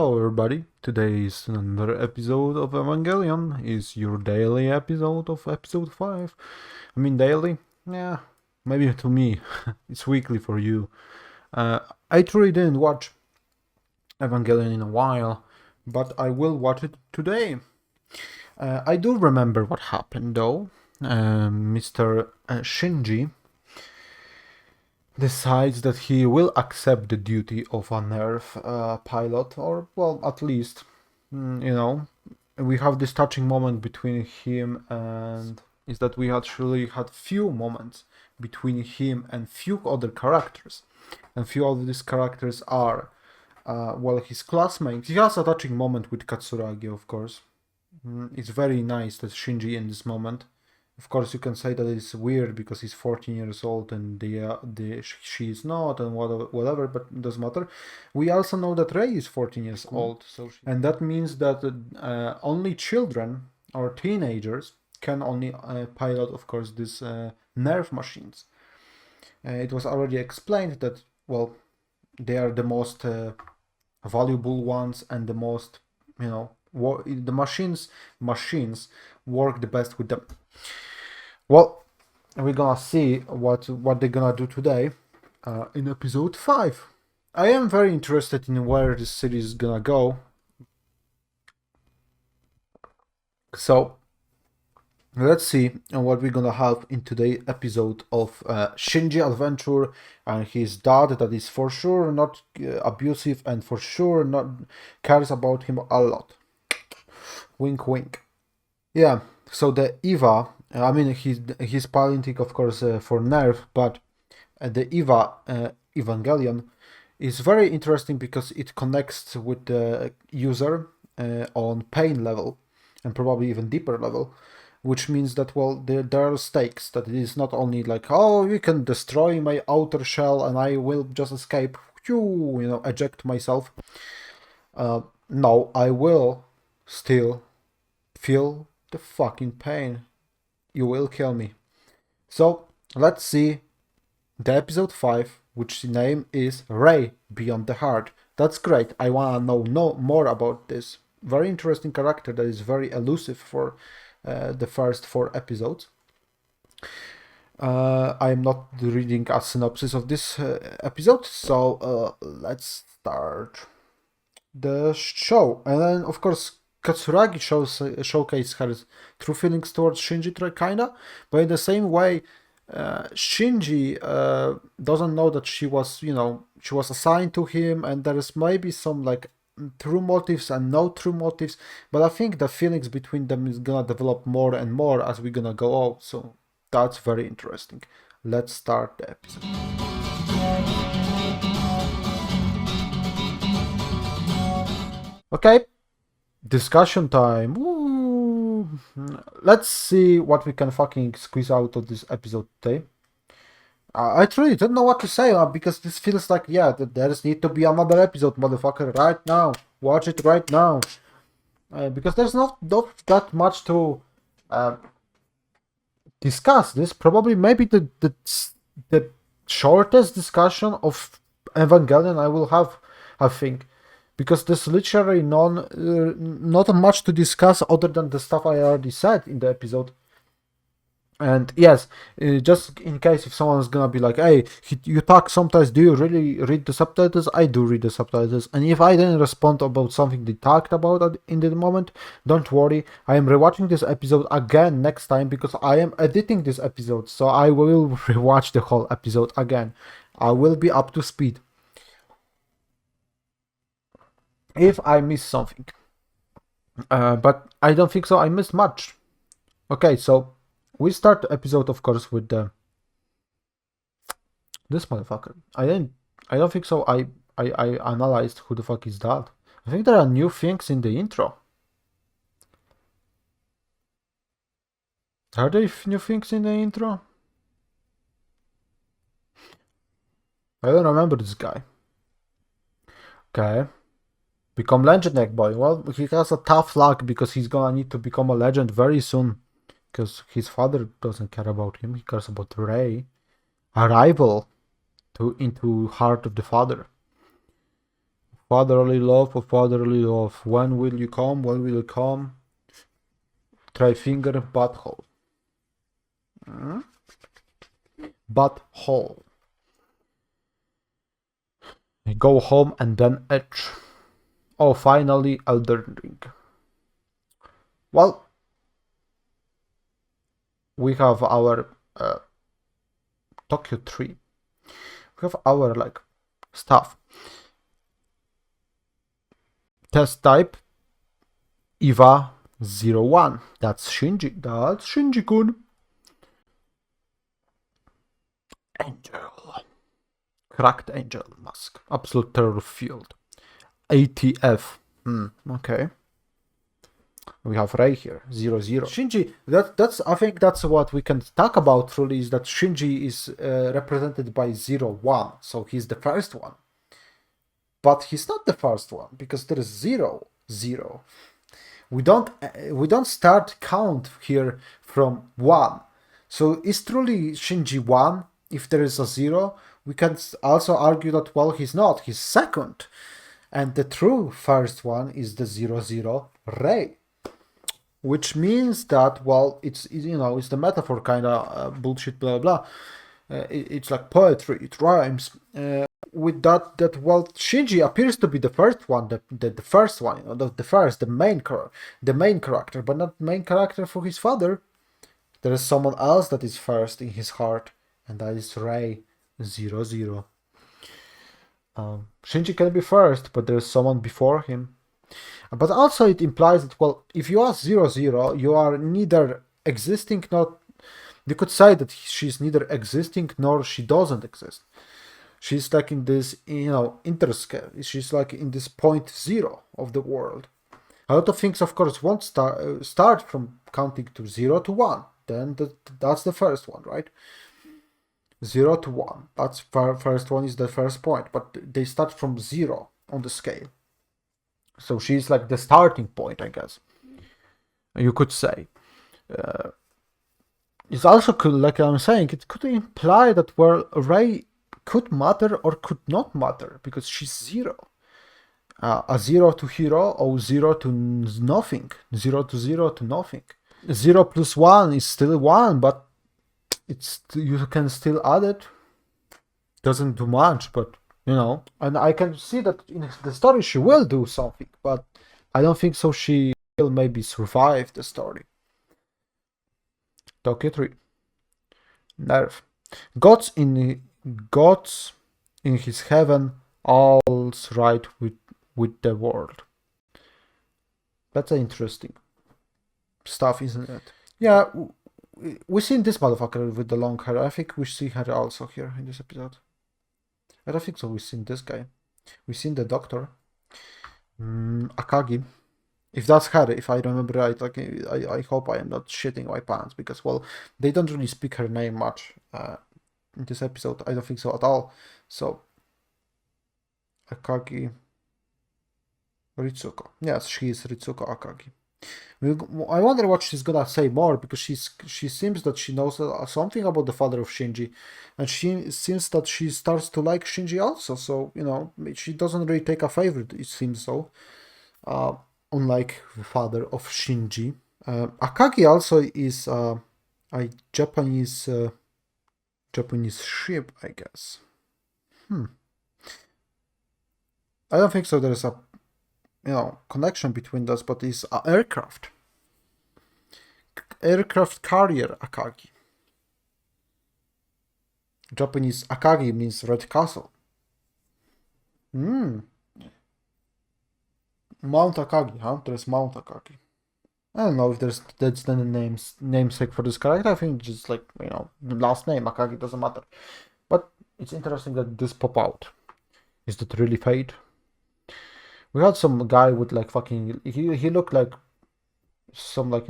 Hello everybody, today is another episode of Evangelion. It's your daily episode of episode 5. I mean daily? Yeah, maybe to me. It's weekly for you. I truly didn't watch Evangelion in a while, but I will watch it today. I do remember what happened though. Mr. Shinji decides that he will accept the duty of a nerve pilot, or, well, at least, we have this touching moment between him and is that we actually had few moments between him and few other characters. And few of these characters are, his classmates. He has a touching moment with Katsuragi, of course. It's very nice that Shinji in this moment. Of course, you can say that it's weird because he's 14 years old and she is not, and whatever, but it doesn't matter. We also know that Rei is 14 years old, and that means that only children or teenagers can only pilot, of course, these nerve machines. It was already explained that, well, they are the most valuable ones and the most, the machines work the best with them. Well, we're gonna see what they're gonna do today in episode 5. I am very interested in where this series is gonna go. So let's see what we're gonna have in today's episode of Shinji Adventure and his dad that is for sure not abusive and for sure not cares about him a lot. Wink wink. Yeah, so the EVA, I mean he's piloting of course for Nerve, but the EVA Evangelion is very interesting because it connects with the user on pain level and probably even deeper level, which means that, well, there are stakes, that it is not only like, oh, you can destroy my outer shell and I will just escape, eject myself. No, I will still feel the fucking pain. You will kill me. So let's see the episode 5, which name is Rei Beyond the Heart. That's great. I wanna know more about this very interesting character that is very elusive for the first 4 episodes. I am not reading a synopsis of this episode, so let's start the show. And then, of course, Katsuragi showcase her true feelings towards Shinji, kinda, but in the same way, Shinji doesn't know that she was assigned to him, and there is maybe some like true motives and no true motives, but I think the feelings between them is gonna develop more and more as we're gonna go on, so that's very interesting. Let's start the episode. Okay, discussion time. Woo. Let's see what we can fucking squeeze out of this episode today. I truly don't know what to say because this feels like, there need to be another episode, motherfucker, right now. Watch it right now. Because there's not that much to discuss. This probably maybe the shortest discussion of Evangelion I will have, I think. Because there's literally not much to discuss other than the stuff I already said in the episode. And yes, just in case if someone's gonna be like, hey, you talk sometimes, do you really read the subtitles? I do read the subtitles, and if I didn't respond about something they talked about in the moment, don't worry, I am rewatching this episode again next time because I am editing this episode, so I will rewatch the whole episode again. I will be up to speed if I miss something, but I don't think so I missed much. Okay, so we start the episode, of course, with this motherfucker. I don't think so. I analyzed who the fuck is that. I think there are new things in the intro. Are there new things in the intro? I don't remember this guy. Okay. Become legend, egg boy. Well, he has a tough luck because he's gonna need to become a legend very soon. Because his father doesn't care about him, he cares about Rei. A rival into heart of the father. Fatherly love, oh fatherly love. When will you come? When will you come? Try finger, butthole. Butthole. Go home and then etch. Oh, finally, Elden Ring. Well, we have our Tokyo 3. We have our like stuff. Test type EVA 01. That's Shinji. That's Shinji-kun. Angel. Cracked angel mask. Absolute terror field. ATF. Okay. We have Ray here, 00. Shinji, that's I think that's what we can talk about truly, is that Shinji is represented by 01, so he's the first one. But he's not the first one, because there is 0, 0. We don't start count here from 1. So is truly Shinji 1 if there is a 0? We can also argue that, well, he's not, he's second. And the true first one is the 00 Ray. Which means that, well, it's the metaphor kind of bullshit, blah blah. It's like poetry, it rhymes. With that, well, Shinji appears to be the first one, the first one, the main character, but not main character for his father. There is someone else that is first in his heart, and that is Ray 00. Shinji can be first, but there is someone before him. But also it implies that, well, if you are 00, you are neither existing nor... You could say that she's neither existing nor she doesn't exist. She's like in this, interscale. She's like in this point 0 of the world. A lot of things, of course, won't start from counting to 0 to 1. Then that's the first one, right? 0 to 1. That's first one is the first point. But they start from 0 on the scale. So she's like the starting point, I guess. You could say. It's also could, like I'm saying, it could imply that, well, Ray could matter or could not matter, because she's 0. A 0 to hero, or 0 to nothing. 0 to 0 to nothing. 0 plus 1 is still 1, but you can still add it. Doesn't do much, but and I can see that in the story she will do something, but I don't think so she will maybe survive the story. Tokyo 3. Nerve. Gods in his heaven, all's right with the world. That's interesting stuff, isn't it? Yeah, we've seen this motherfucker with the long hair. I think we see her also here in this episode. I don't think so. We've seen this guy. We've seen the doctor. Akagi. If that's her, if I remember right, like I hope I am not shitting my pants, because, well, they don't really speak her name much in this episode. I don't think so at all. So Akagi Ritsuko. Yes, she is Ritsuko Akagi. I wonder what she's gonna say more, because she seems that she knows something about the father of Shinji, and she seems that she starts to like Shinji also. So she doesn't really take a favorite. It seems so, unlike the father of Shinji. Akagi also is a Japanese ship, I guess. I don't think so. There is a connection between those, but it's an aircraft carrier Akagi. Japanese Akagi means Red Castle. Mount Akagi, huh? There's Mount Akagi. I don't know if that's the namesake for this character. I think just like, the last name Akagi doesn't matter. But it's interesting that this pop out. Is that really fate? We had some guy with like fucking... He looked like some like,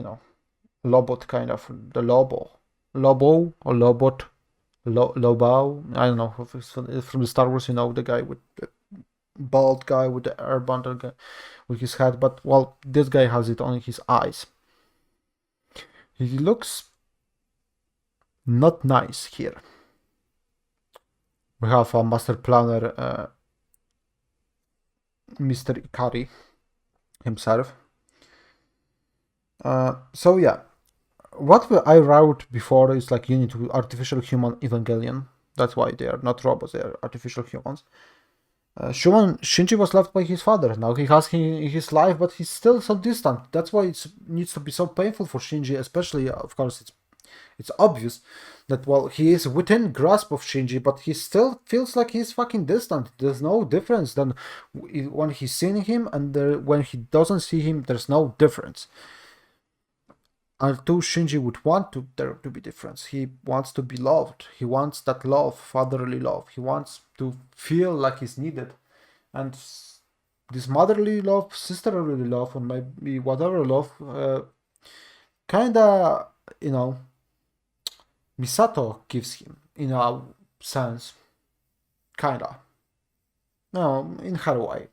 Lobot kind of... The Lobo or Lobot? Lobo? I don't know. From the Star Wars, the guy with... The bald guy with the airbender guy with his head. But, well, this guy has it on his eyes. He looks... not nice here. We have a master planner... Mr. Ikari himself. So yeah, what I wrote before is like you need to artificial human Evangelion. That's why they are not robots; they are artificial humans. Shinji was left by his father. Now he has his life, but he's still so distant. That's why it needs to be so painful for Shinji, especially, of course, it's obvious that, well, he is within grasp of Shinji, but he still feels like he's fucking distant. There's no difference than when he's seeing him and when he doesn't see him, there's no difference. Although Shinji would want there to be difference. He wants to be loved. He wants that love, fatherly love. He wants to feel like he's needed. And this motherly love, sisterly love, or maybe whatever love, kinda, Misato gives him, in a sense. Kinda. No, in her way.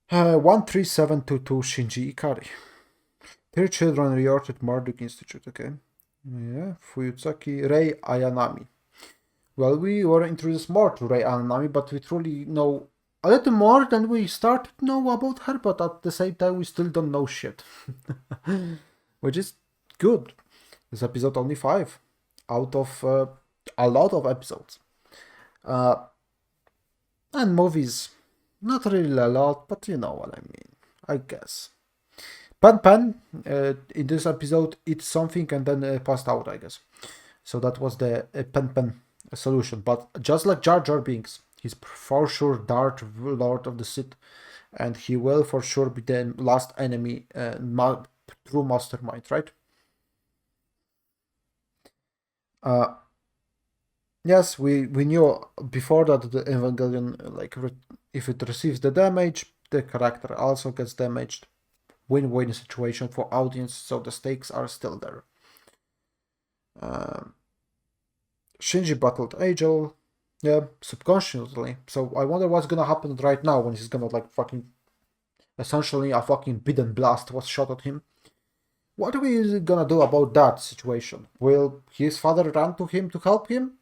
13722 Shinji Ikari. 3 children reared at Marduk Institute, okay. Yeah, Fuyutsaki Rei Ayanami. Well, we were introduced more to Rei Ayanami, but we truly know a little more than we started to know about her, but at the same time we still don't know shit. Which is good. This episode only 5 out of a lot of episodes. And movies, not really a lot, but you know what I mean, I guess. Pan in this episode eats something and then passed out, I guess. So that was the Pan solution. But just like Jar Jar Binks, he's for sure Darth Lord of the Sith, and he will for sure be the last enemy, true mastermind, right? Yes, we knew before that the Evangelion, like, if it receives the damage, the character also gets damaged. Win-win situation for audience, so the stakes are still there. Shinji battled Angel, yeah, subconsciously. So I wonder what's gonna happen right now when he's gonna, like, fucking, essentially a fucking Bidden blast was shot at him. What are we gonna do about that situation? Will his father run to him to help him?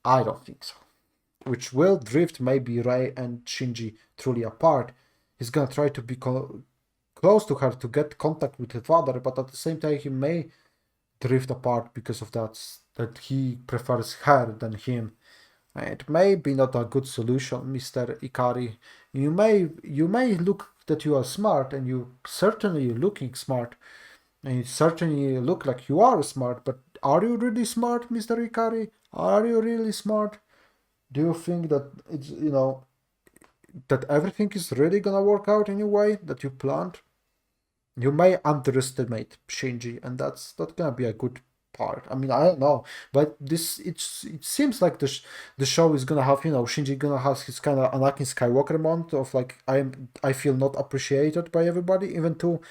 I don't think so. Which will drift maybe Rei and Shinji truly apart. He's gonna try to be close to her to get contact with her father, but at the same time he may drift apart because of that he prefers her than him. It may be not a good solution, Mr. Ikari. You may look that you are smart, and you certainly looking smart, and you certainly look like you are smart, but are you really smart, Mr. Ikari? Are you really smart? Do you think that it's, that everything is really gonna work out in a way that you planned? You may underestimate Shinji, and that's not gonna be a good part. I mean, I don't know, but it seems like the show is gonna have, Shinji gonna have his kind of Anakin Skywalker moment of, like, I feel not appreciated by everybody, even though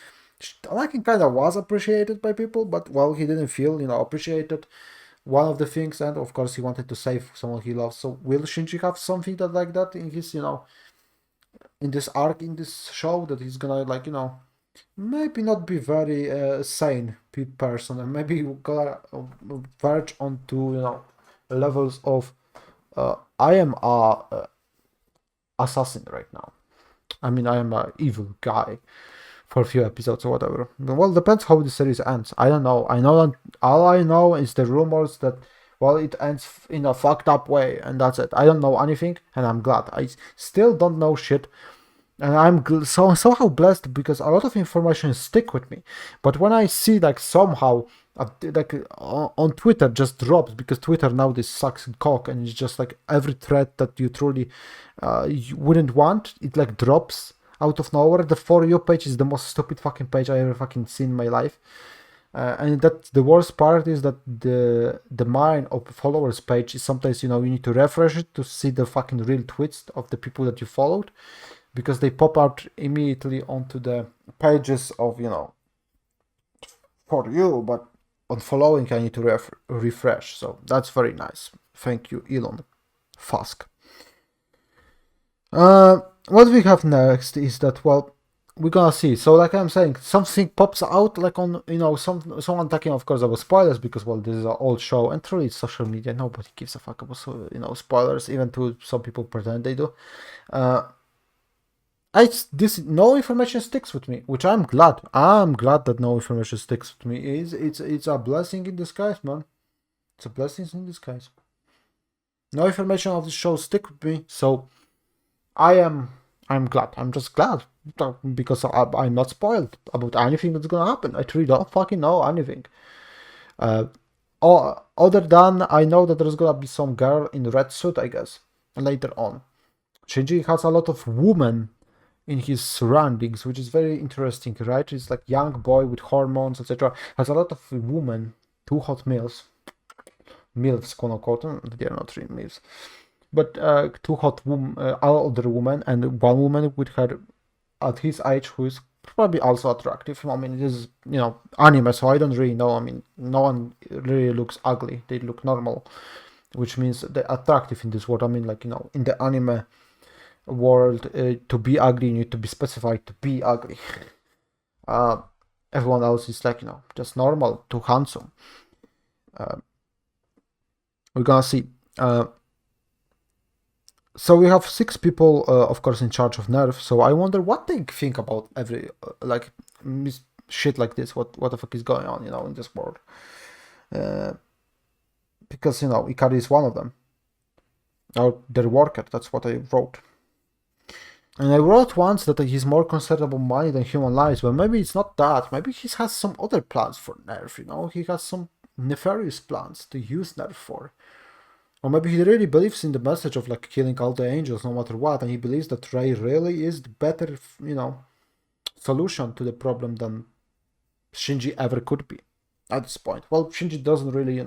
Anakin kind of was appreciated by people, but, well, he didn't feel appreciated. One of the things, and of course he wanted to save someone he loves. So will Shinji have something like that in his, in this arc, in this show, that he's gonna, like, maybe not be very sane person, and maybe gonna verge onto, levels of I am a assassin right now. I mean, I am a evil guy for a few episodes or whatever. Well, depends how the series ends. I don't know. I know that all I know is the rumors that, well, it ends in a fucked up way, and that's it. I don't know anything, and I'm glad. I still don't know shit, and I'm somehow blessed because a lot of information stick with me. But when I see, like, somehow, like, on Twitter just drops, because Twitter now this sucks cock, and it's just like every thread that you truly you wouldn't want, it, like, drops out of nowhere. The For You page is the most stupid fucking page I ever fucking seen in my life. And that the worst part is that the mine of followers page is sometimes, you need to refresh it to see the fucking real tweets of the people that you followed, because they pop out immediately onto the pages of, For You, but on following I need to refresh. So that's very nice. Thank you, Elon Musk. What we have next is that, well, we're gonna see. So, like I'm saying, something pops out, like, on, someone talking, of course, about spoilers, because, well, this is an old show, and truly it's social media. Nobody gives a fuck about, spoilers, even though some people pretend they do. This no information sticks with me, which I'm glad. I'm glad that no information sticks with me. It's a blessing in disguise, man. It's a blessing in disguise. No information of the show stick with me, so I'm glad. I'm just glad because I'm not spoiled about anything that's gonna happen. I truly don't fucking know anything. Other than I know that there's gonna be some girl in red suit, I guess, later on. Shinji has a lot of women in his surroundings, which is very interesting, right? He's like young boy with hormones, etc. Has a lot of women, two hot milfs, quote unquote. They're not really milfs, but two hot older women and one woman with her at his age who is probably also attractive. I mean, it is anime, so I don't really know. I mean, no one really looks ugly; they look normal, which means they're attractive in this world. I mean, like in the anime world, to be ugly, you need to be specified to be ugly. Everyone else is like just normal to handsome. We're gonna see. So we have 6 people, of course, in charge of Nerf. So I wonder what they think about every shit like this. What the fuck is going on, in this world? Because Ikari is one of them, or their worker. That's what I wrote. And I wrote once that he's more concerned about money than human lives. But maybe it's not that. Maybe he has some other plans for Nerf. He has some nefarious plans to use Nerf for. Or maybe he really believes in the message of like killing all the angels no matter what, and he believes that Rei really is the better, solution to the problem than Shinji ever could be at this point. Well, Shinji doesn't really,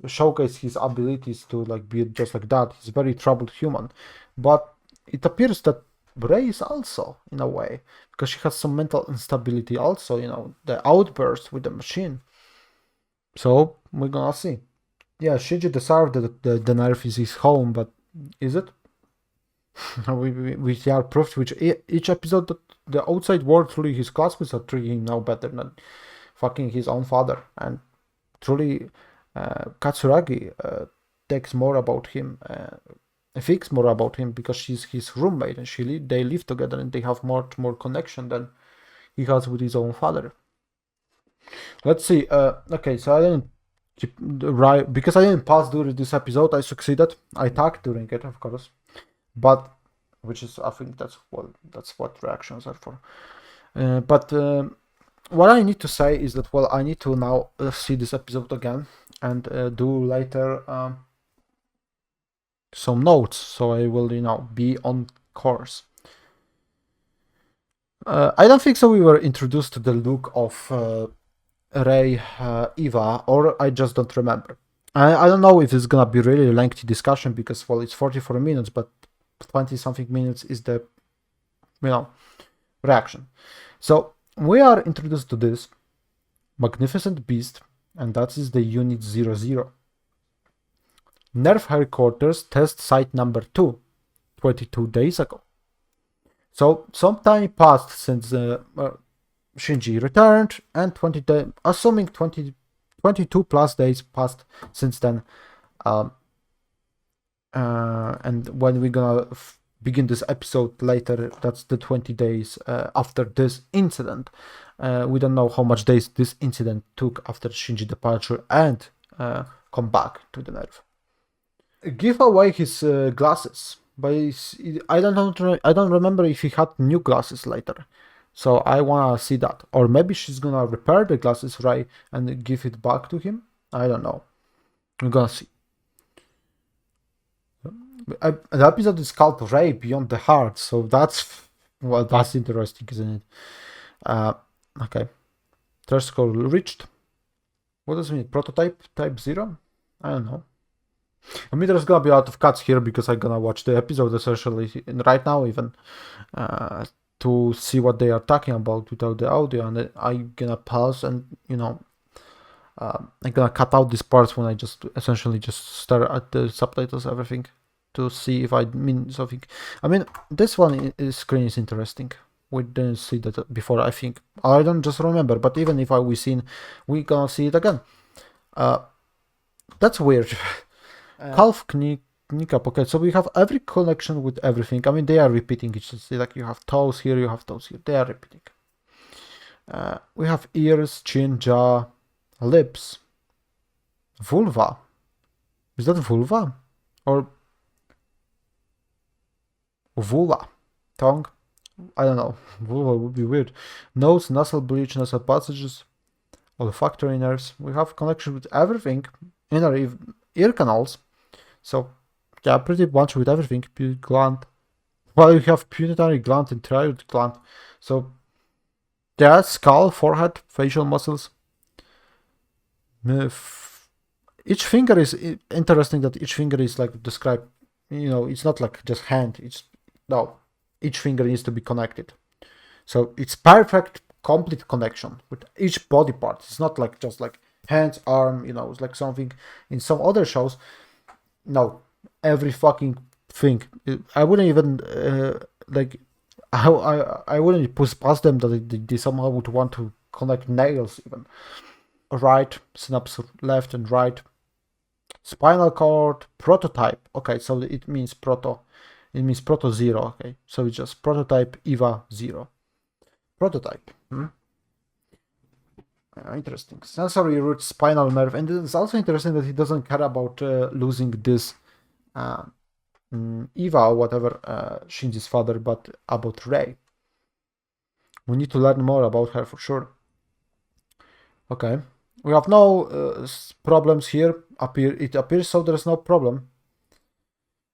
showcase his abilities to like be just like that. He's a very troubled human. But it appears that Rei is also, in a way, because she has some mental instability also, the outburst with the machine. So, we're gonna see. Yeah, Shinji deserved that the Nerf is his home, but is it? we are proved which each episode that the outside world, truly his classmates are treating him now better than fucking his own father. And truly, Katsuragi takes more about him, thinks more about him because she's his roommate and they live together and they have much more connection than he has with his own father. Let's see. Okay, so I didn't right because I didn't pass during this episode. I succeeded. I tagged during it, of course, but which is I think that's what reactions are for. But what I need to say is that I need to now see this episode again and do later some notes, so I will be on course. I don't think so. We were introduced to the look of Rei EVA, or I just don't remember. I don't know if it's gonna be really lengthy discussion because it's 44 minutes, but 20 something minutes is the reaction. So we are introduced to this magnificent beast, and that is the Unit 00. Nerf headquarters test site number 2, 22 days ago. So some time passed since Shinji returned, and 22 plus days passed since then. And when we're gonna begin this episode later, that's the 20 days after this incident. We don't know how much days this incident took after Shinji departure and come back to the Nerf. Give away his glasses, but I don't remember if he had new glasses later. So I wanna see that, or maybe she's gonna repair the glasses, right, and give it back to him. I don't know. We're gonna see. The episode is called Rei Beyond the Heart, so that's interesting, isn't it? Okay. Threshold reached. What does it mean? Prototype type 0? I don't know. I mean, there's gonna be a lot of cuts here because I'm gonna watch the episode essentially right now, even to see what they are talking about without the audio, and then I'm gonna pause and I'm gonna cut out these parts when I just essentially just stare at the subtitles, everything, to see if I mean something. I mean, this screen is interesting. We didn't see that before, I think. I don't just remember, but even if we gonna see it again. That's weird. Calf knee kneecap. Okay, so we have every connection with everything. I mean, they are repeating. It's just like you have toes here, you have toes here. They are repeating. We have ears, chin, jaw, lips, vulva. Is that vulva? Or vulva? Tongue? I don't know. Vulva would be weird. Nose, nasal bridge, nasal passages, olfactory nerves. We have connection with everything. Inner ear canals. So, yeah, pretty much with everything. Pituitary gland. Well, you have pituitary gland and thyroid gland. So, yeah, skull, forehead, facial muscles. Each finger is interesting that each finger is like described. You know, it's not like just hand. It's no. Each finger needs to be connected. So it's perfect, complete connection with each body part. It's not like just like hands, arm, you know, it's like something in some other shows. No, every fucking thing. I wouldn't even like. I wouldn't push past them that they somehow would want to connect nails even. Right, synapse left and right. Spinal cord, prototype. Okay, so it means proto. It means proto 0. Okay, so it's just prototype EVA 0. Prototype. Interesting. Sensory root, spinal nerve, and it's also interesting that he doesn't care about losing this Eva or whatever Shinji's father, but about Rei. We need to learn more about her for sure. Okay, we have no problems here. It appears so there's no problem,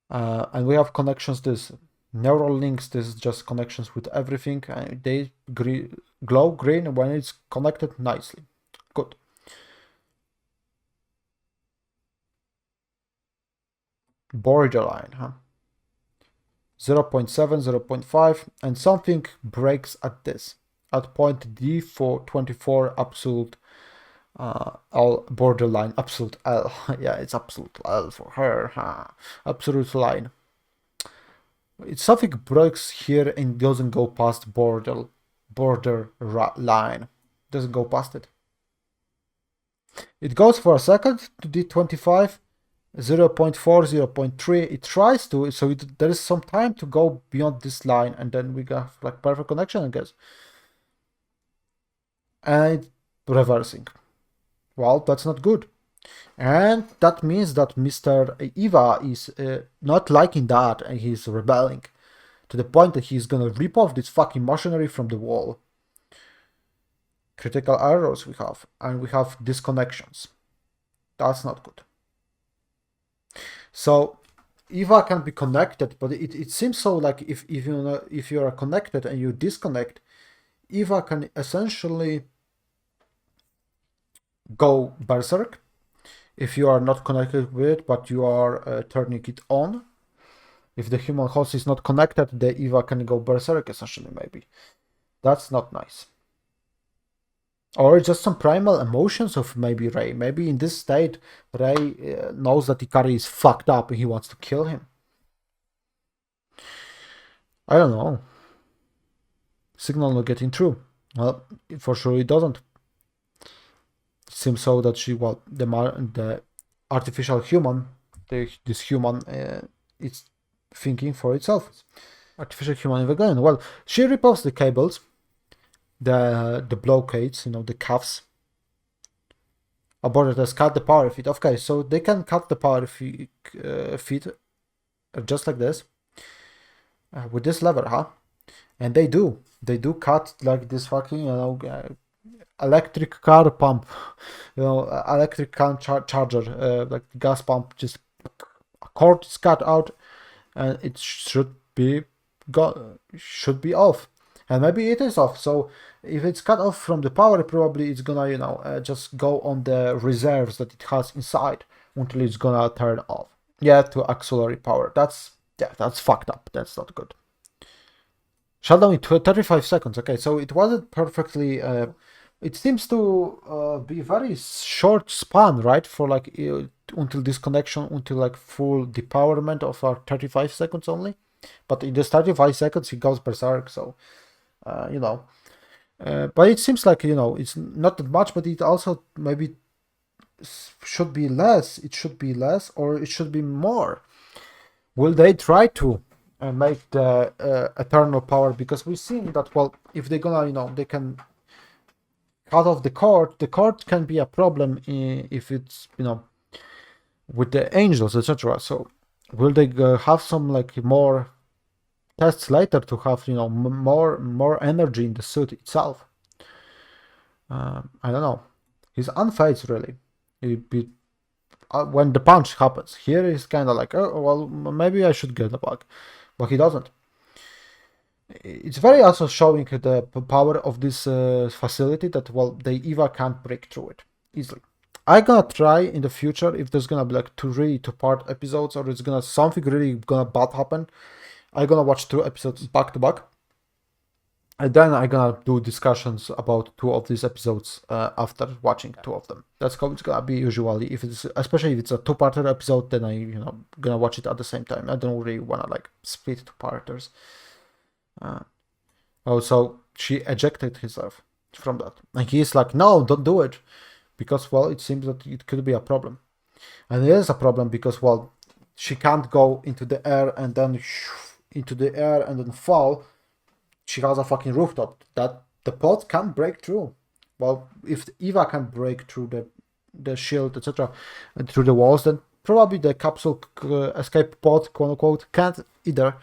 and we have connections. This neural links. This is just connections with everything. They glow green when it's connected nicely. Good. Borderline, huh? 0.7, 0.5, and something breaks at this. At point D for 24 absolute L borderline, absolute L. Yeah, it's absolute L for her. Huh? Absolute line. It's something breaks here and doesn't go past border line. Doesn't go past it. It goes for a second to D25. 0.4, 0.3, it tries to, so there is some time to go beyond this line, and then we got like perfect connection, I guess. And reversing. Well, that's not good. And that means that Mr. Eva is not liking that, and he's rebelling to the point that he's gonna rip off this fucking machinery from the wall. Critical errors we have, and we have disconnections. That's not good. So EVA can be connected, but it seems so like if you are connected and you disconnect, EVA can essentially go berserk if you are not connected with it, but you are turning it on. If the human host is not connected, the EVA can go berserk essentially, maybe. That's not nice. Or just some primal emotions of maybe Rei. Maybe in this state, Rei knows that Ikari is fucked up and he wants to kill him. I don't know. Signal not getting through. Well, for sure it doesn't. It seems so that the artificial human, this human, is thinking for itself. Artificial human Evangelion. Well, she repulsed the cables, the blockades, the cuffs. Aborted has cut the power feed. Okay, so they can cut the power feed just like this with this lever, huh? And they do cut like this fucking electric car pump, electric car charger, like gas pump. Just a cord is cut out, and it should be off. And maybe it is off. So if it's cut off from the power, probably it's gonna, just go on the reserves that it has inside until it's gonna turn off. Yeah, to auxiliary power. That's fucked up. That's not good. Shutdown in 35 seconds. Okay, so it wasn't perfectly. It seems to be very short span, right? For like until disconnection, until like full depowerment of our 35 seconds only. But in this 35 seconds, he goes berserk. So. But it seems like it's not that much, but it also maybe should be less. It should be less, or it should be more. Will they try to make the eternal power? Because we've seen that, well, if they're gonna, they can cut off the cord can be a problem if it's, with the angels, etc. So will they have some like more tests later to have, more energy in the suit itself? I don't know. He's unfazed really. When the punch happens, here he's kind of like, oh well, maybe I should get the bug, but he doesn't. It's very also showing the power of this facility that, well, the EVA can't break through it easily. I'm gonna try in the future if there's gonna be like two-part episodes, or it's gonna something really gonna bad happen. I'm gonna watch 2 episodes back to back, and then I'm gonna do discussions about 2 of these episodes after watching 2 of them. That's how it's gonna be usually. Especially if it's a 2-parter episode, then I gonna watch it at the same time. I don't really wanna like split 2-parters. So she ejected herself from that, and he's like, no, don't do it, because, well, it seems that it could be a problem, and it is a problem because, well, she can't go into the air and then fall. She has a fucking rooftop that the pod can break through. Well, if Eva can break through the shield, etc., and through the walls, then probably the capsule escape pod, quote unquote, can't either.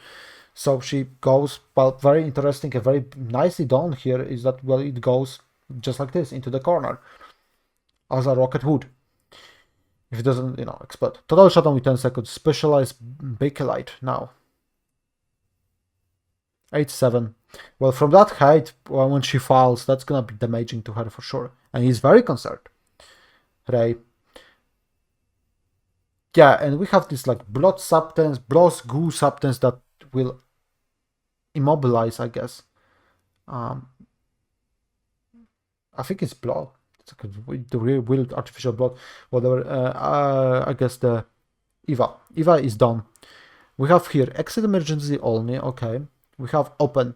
So she goes, well, very interesting and very nicely done here is that, well, it goes just like this into the corner as a rocket would. If it doesn't, explode. Total shutdown with 10 seconds. Specialized Bakelite now. 8-7. Well, from that height, when she falls, that's gonna be damaging to her for sure. And he's very concerned. Ray. Yeah, and we have this like blood goo substance that will immobilize, I guess. I think it's blood. It's like the real artificial blood. Whatever. I guess the EVA. EVA is done. We have here exit emergency only. Okay. We have open,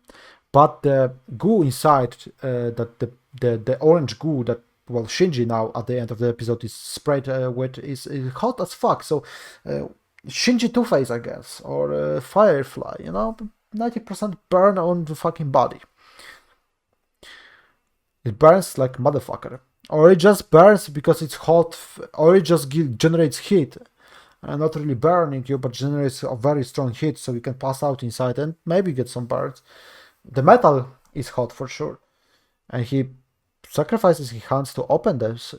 but the goo inside, that the orange goo that, well, Shinji now at the end of the episode is sprayed with is hot as fuck. So Shinji Two-Face, I guess, or Firefly, 90% burn on the fucking body. It burns like motherfucker, or it just burns because it's hot, or it just generates heat. Not really burning you, but generates a very strong heat, so you can pass out inside and maybe get some burns. The metal is hot for sure, and he sacrifices his hands to open this.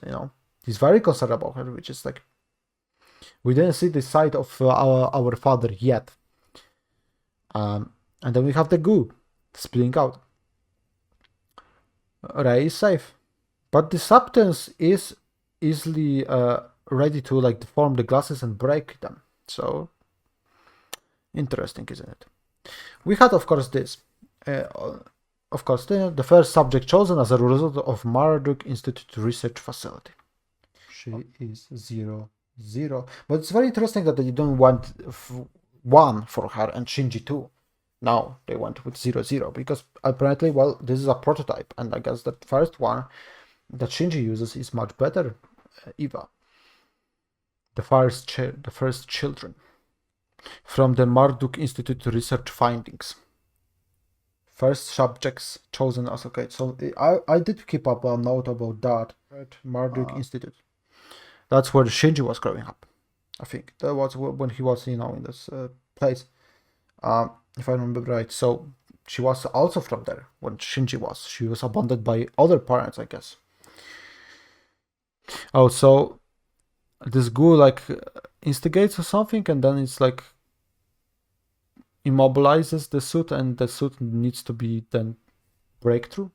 He's very concerned about her, which is like, we didn't see the side of our father yet. And then we have the goo spilling out. Ray is safe, but the substance is easily ready to like deform the glasses and break them. So interesting, isn't it? We had, of course, this. Of course, the first subject chosen as a result of Marduk Institute Research Facility. She is 0-0. But it's very interesting that you don't want 1 for her and Shinji 2. Now they went with 0-0 because apparently, well, this is a prototype, and I guess the first one that Shinji uses is much better. EVA. The first children from the Marduk Institute research findings. First subjects chosen as okay. So I did keep up a note about that at Marduk Institute. That's where Shinji was growing up. I think that was when he was, in this place. If I remember right. So she was also from there when Shinji was. She was abandoned by other parents, I guess. Oh, so this ghoul like instigates or something, and then it's like immobilizes the suit, and the suit needs to be then breakthrough,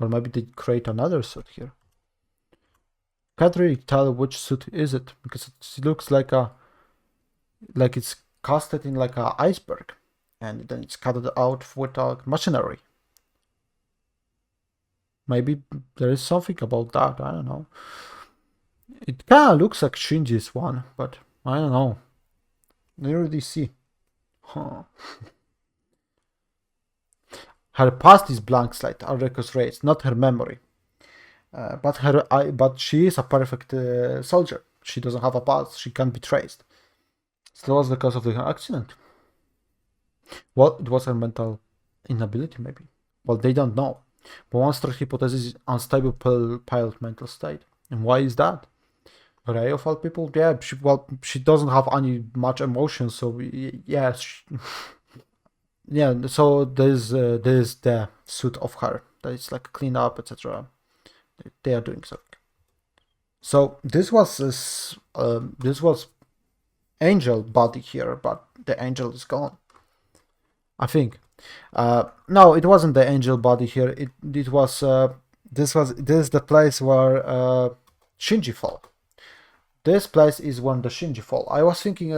or maybe they create another suit here. Can't really tell which suit is it, because it looks like it's casted in like an iceberg, and then it's cut out with machinery. Maybe there is something about that. I don't know. It kind of looks like Shinji's one, but I don't know. I already see. Huh. Her past is blank slate, Arreko's race, not her memory. But she is a perfect soldier. She doesn't have a past. She can't be traced. It was because of the accident. Well, it was a mental inability, maybe. Well, they don't know. But one strong hypothesis is unstable pilot mental state. And why is that? Ray of all people, yeah, she doesn't have any much emotion, so yeah, yeah. So there's the suit of her that is like cleaned up, etc. They are doing so. So this was angel body here, but the angel is gone. I think. No, it wasn't the angel body here. It was this is the place where Shinji fell. This place is when the Shinji fall. I was saying in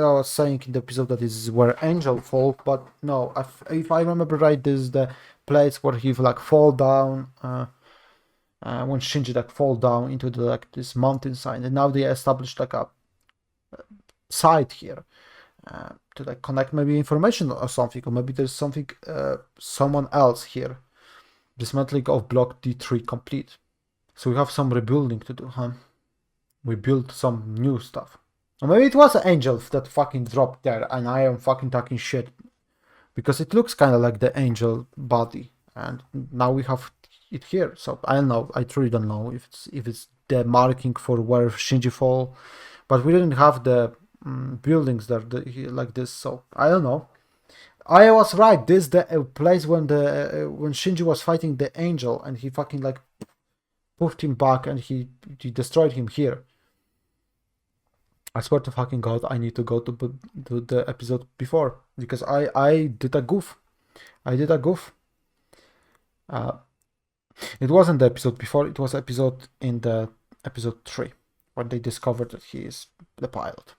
the episode that this is where Angel fall, but no, if I remember right, this is the place where he like fall down. When Shinji like fall down into the like this mountainside, and now they established like a site here to like connect maybe information or something, or maybe there's something someone else here. Dismantling of block D3 complete. So we have some rebuilding to do, huh? We built some new stuff. Or maybe it was an angel that fucking dropped there and I am fucking talking shit. Because it looks kind of like the angel body. And now we have it here. So I don't know. I truly don't know if it's the marking for where Shinji fall. But we didn't have the buildings there like this. So I don't know. I was right. This is the place when when Shinji was fighting the angel and he fucking like pushed him back and he destroyed him here. I swear to fucking God, I need to go to the episode before because I did a goof. I did a goof. It wasn't the episode before. It was episode in the episode 3 when they discovered that he is the pilot.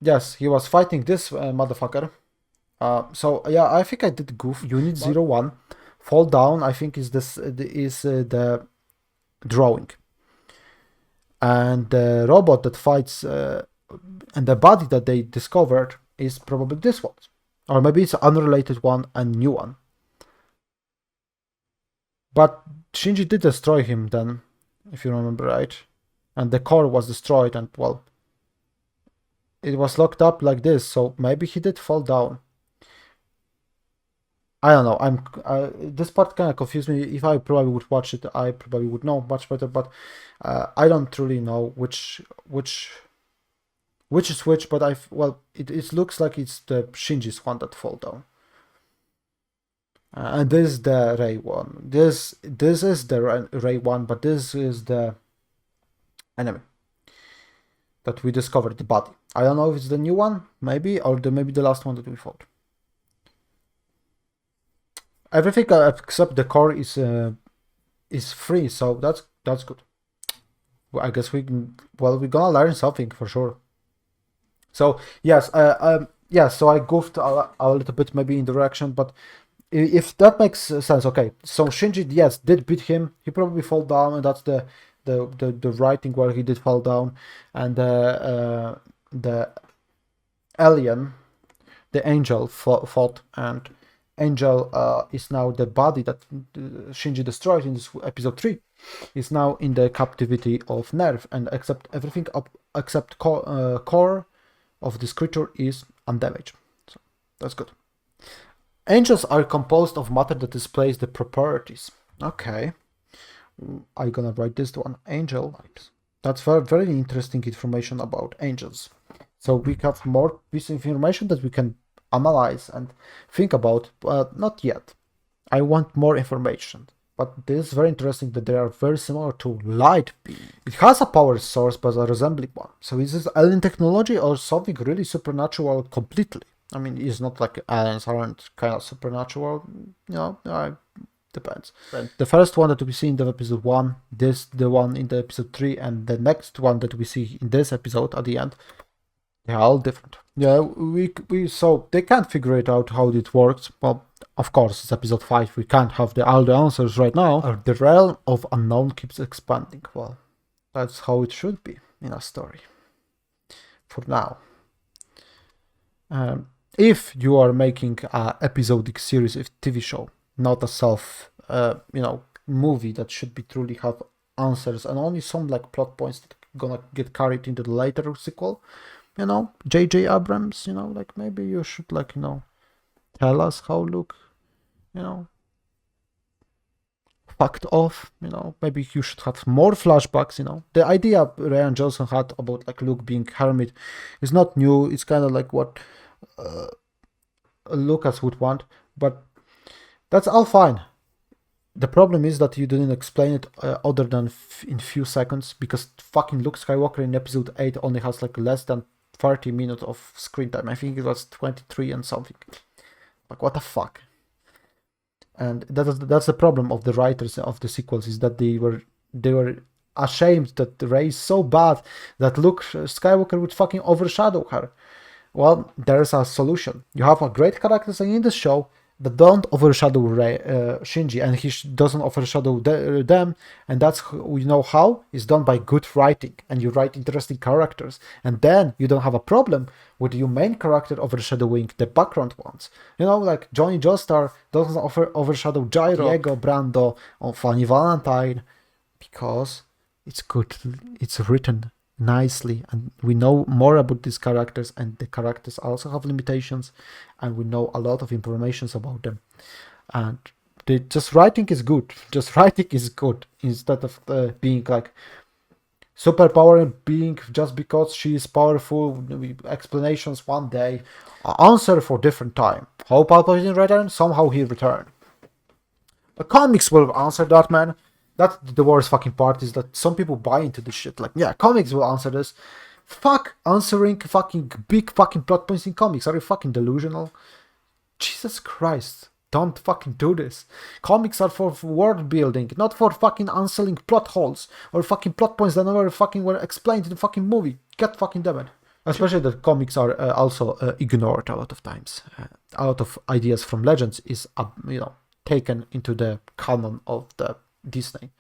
Yes, he was fighting this motherfucker. So yeah, I think I did goof. Unit 01 fall down. I think is the drawing. And the robot that fights and the body that they discovered is probably this one. Or maybe it's an unrelated one and new one. But Shinji did destroy him then, if you remember right. And the core was destroyed and, well, it was locked up like this, so maybe he did fall down. I don't know. This part kind of confused me. If I probably would watch it, I probably would know much better. But I don't truly know which is which. But it looks like it's the Shinji's one that fall down. And this is the Ray one. This is the Ray one, but this is the enemy that we discovered the body. I don't know if it's the new one, maybe, or maybe the last one that we fought. Everything except the core is free, so that's good. Well, I guess we're gonna learn something for sure. So yes, so I goofed a little bit maybe in direction, but if that makes sense, okay. So Shinji, yes, did beat him. He probably fall down, and that's the writing where he did fall down, and the alien, the angel fought and. Angel is now the body that Shinji destroyed in this episode 3 is now in the captivity of Nerve and everything except core of this creature is undamaged. So that's good. Angels are composed of matter that displays the properties. Okay. I'm gonna write this one. Angel. That's very, very interesting information about angels. So we have more piece of information that we can analyze and think about, but not yet. I want more information. But this is very interesting that they are very similar to light beam. It has a power source, but a resembling one. So is this alien technology or something really supernatural completely? I mean, it's not like aliens aren't kind of supernatural, depends. The first one that we see in the episode 1, the one in the episode 3, and the next one that we see in this episode at the end, they're all different. Yeah, so they can't figure it out how it works. Well, of course, it's episode 5. We can't have all the answers right now. The realm of unknown keeps expanding. Well, that's how it should be in a story. For now. If you are making an episodic series of TV show, not a movie that should be truly have answers and only some like plot points that are gonna get carried into the later sequel, J.J. Abrams, like maybe you should tell us how Luke, you know, fucked off, you know. Maybe you should have more flashbacks, you know. The idea Ryan Johnson had about like Luke being hermit is not new. It's kind of like what Lucas would want, but that's all fine. The problem is that you didn't explain it other than in few seconds, because fucking Luke Skywalker in episode 8 only has like less than 30 minutes of screen time. I think it was 23 and something. Like, what the fuck? And that's the problem of the writers of the sequels, is that they were ashamed that Rey is so bad that Luke Skywalker would fucking overshadow her. Well, there's a solution. You have a great characters in the show that don't overshadow Shinji, and he doesn't overshadow them, and that's, we know how, is done by good writing, and you write interesting characters, and then you don't have a problem with your main character overshadowing the background ones. You know, like Johnny Joestar doesn't overshadow Gyro, Diego, Brando, or Funny Valentine, because it's good, it's written nicely, and we know more about these characters, and the characters also have limitations, and we know a lot of information about them, and just writing is good. Just writing is good, instead of being like superpower being just because she is powerful. Explanations one day, answer for different time. How Palpatine returned? Somehow he returned. The comics will answer that, man. That's the worst fucking part, is that some people buy into this shit. Like, yeah, comics will answer this. Fuck answering fucking big fucking plot points in comics. Are you fucking delusional? Jesus Christ. Don't fucking do this. Comics are for world building, not for fucking answering plot holes or fucking plot points that never fucking were explained in the fucking movie. Get fucking damn it. Especially that comics are also ignored a lot of times. A lot of ideas from Legends is, you know, taken into the canon of the Disney,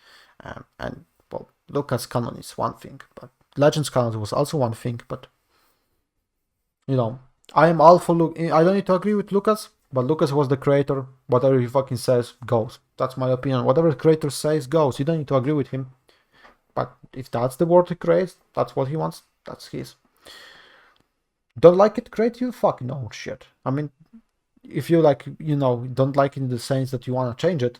and well, Lucas canon is one thing, but Legends canon was also one thing. But you know, I am all for Luke. I don't need to agree with Lucas, but Lucas was the creator. Whatever he fucking says goes. That's my opinion. Whatever the creator says goes. You don't need to agree with him, but if that's the world he creates, that's what he wants. That's his. Don't like it? Great, you fucking own shit. I mean, if you like, you know, don't like it in the sense that you want to change it,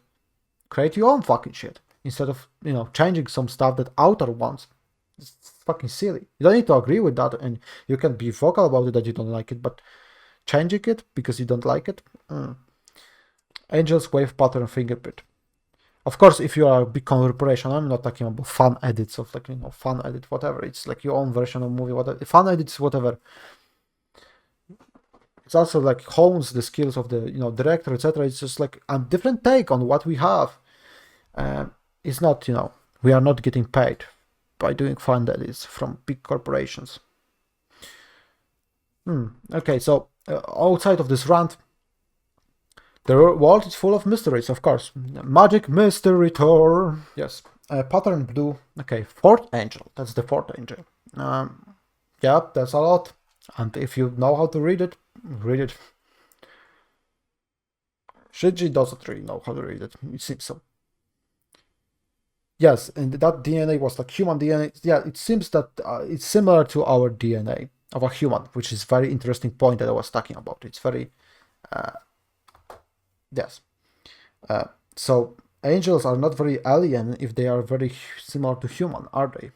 create your own fucking shit, instead of, you know, changing some stuff that author wants. It's fucking silly. You don't need to agree with that, and you can be vocal about it that you don't like it, but changing it because you don't like it. Angels, wave pattern, fingerprint. Of course, if you are a big corporation, I'm not talking about fan edits of, like, you know, fan edit, whatever. It's like your own version of movie, whatever. Fan edits, whatever. It's also like hones the skills of the, you know, director, etc. It's just like a different take on what we have. It's not, you know, we are not getting paid by doing fan edits from big corporations. Okay, so outside of this rant, the world is full of mysteries, of course. Magic mystery tour. Yes. Pattern blue. Okay, fourth angel. That's the fourth angel. Yeah, that's a lot. And if you know how to read it, read it. Shinji doesn't really know how to read it. It seems so. Yes, and that DNA was like human DNA. Yeah, it seems that it's similar to our DNA of a human, which is very interesting point that I was talking about. It's very, yes. So angels are not very alien if they are very similar to human, are they?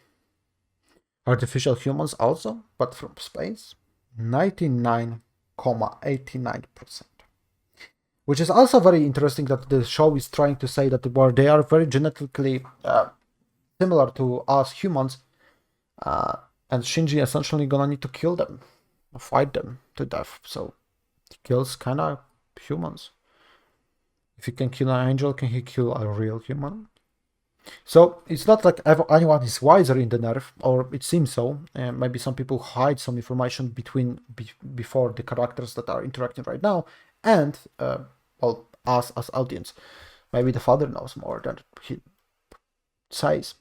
Artificial humans also, but from space? 99.89%. Which is also very interesting that the show is trying to say that they are very genetically similar to us humans, and Shinji essentially gonna need to kill them, fight them to death. So he kills kind of humans. If he can kill an angel, can he kill a real human? So it's not like anyone is wiser in the nerve, or it seems so. Maybe some people hide some information before the characters that are interacting right now, and well, us as audience. Maybe the father knows more than he says.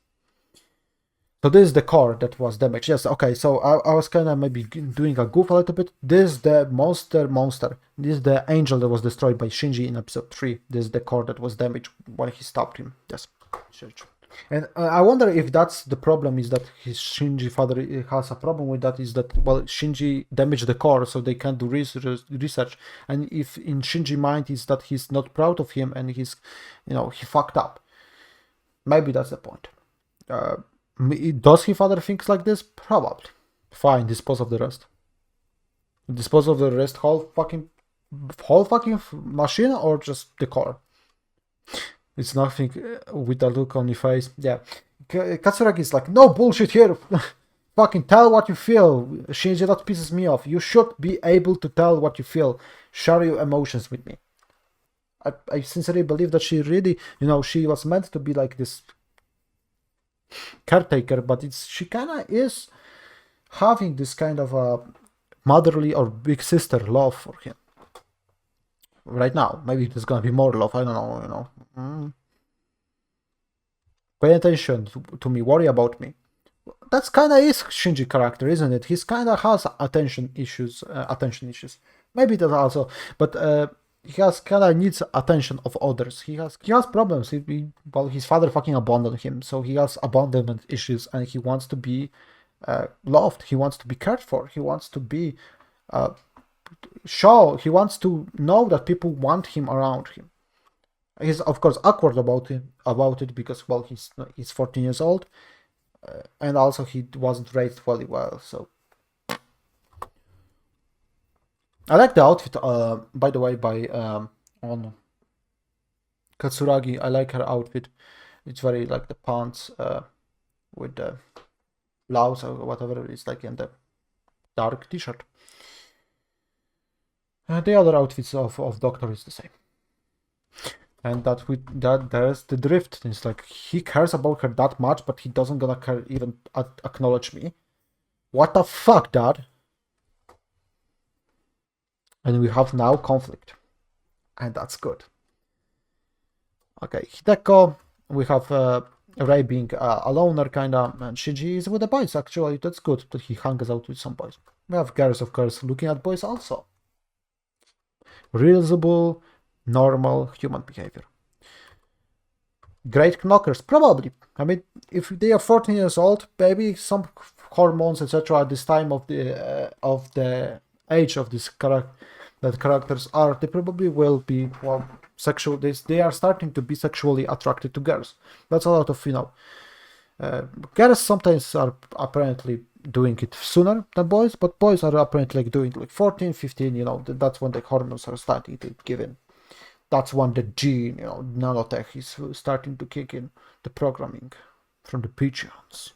So this is the core that was damaged. Yes, okay, so I was kind of maybe doing a goof a little bit. This is the monster. This is the angel that was destroyed by Shinji in episode 3. This is the core that was damaged when he stopped him. Yes. And I wonder if that's the problem, is that his Shinji father has a problem with that, is that, well, Shinji damaged the core, so they can't do research. And if in Shinji mind is that he's not proud of him and he's, he fucked up. Maybe that's the point. Does he father things like this? Probably. Fine, dispose of the rest. Dispose of the rest whole fucking machine, or just the core? It's nothing with a look on your face. Yeah. Katsuragi is like, no bullshit here. Fucking tell what you feel. Shinji, that pisses me off. You should be able to tell what you feel. Share your emotions with me. I sincerely believe that she really, she was meant to be like this caretaker, but she kind of is having this kind of a motherly or big sister love for him. Right now. Maybe there's gonna be more love. I don't know, Pay attention to me. Worry about me. That's kind of is Shinji character, isn't it? He's kind of has attention issues. Maybe that also, but he has kind of needs attention of others. He has problems. His father fucking abandoned him, so he has abandonment issues, and he wants to be loved. He wants to be cared for. He wants to be he wants to know that people want him around him. He's of course awkward about it because, well, he's 14 years old, and also he wasn't raised really well. So I like the outfit. By the way, by on Katsuragi, I like her outfit. It's very like the pants with the blouse or whatever it is, like in the dark t-shirt. The other outfits of Doctor is the same. And that there's the drift. It's like he cares about her that much, but he doesn't gonna care even acknowledge me. What the fuck, Dad? And we have now conflict, and that's good. Okay, Hideko, we have Rei being a loner kinda, and Shinji is with the boys. Actually, that's good that he hangs out with some boys. We have girls, of course, looking at boys also. Realizable, normal human behavior. Great knockers, probably. I mean, if they are 14 years old, maybe some hormones, etc. at this time of the age of this characters are, they probably will be, well, sexual. They are starting to be sexually attracted to girls. That's a lot of, girls sometimes are apparently doing it sooner than boys, but boys are apparently doing like 14, 15, that's when the hormones are starting to give in. That's when the gene, nanotech is starting to kick in, the programming from the Patreons.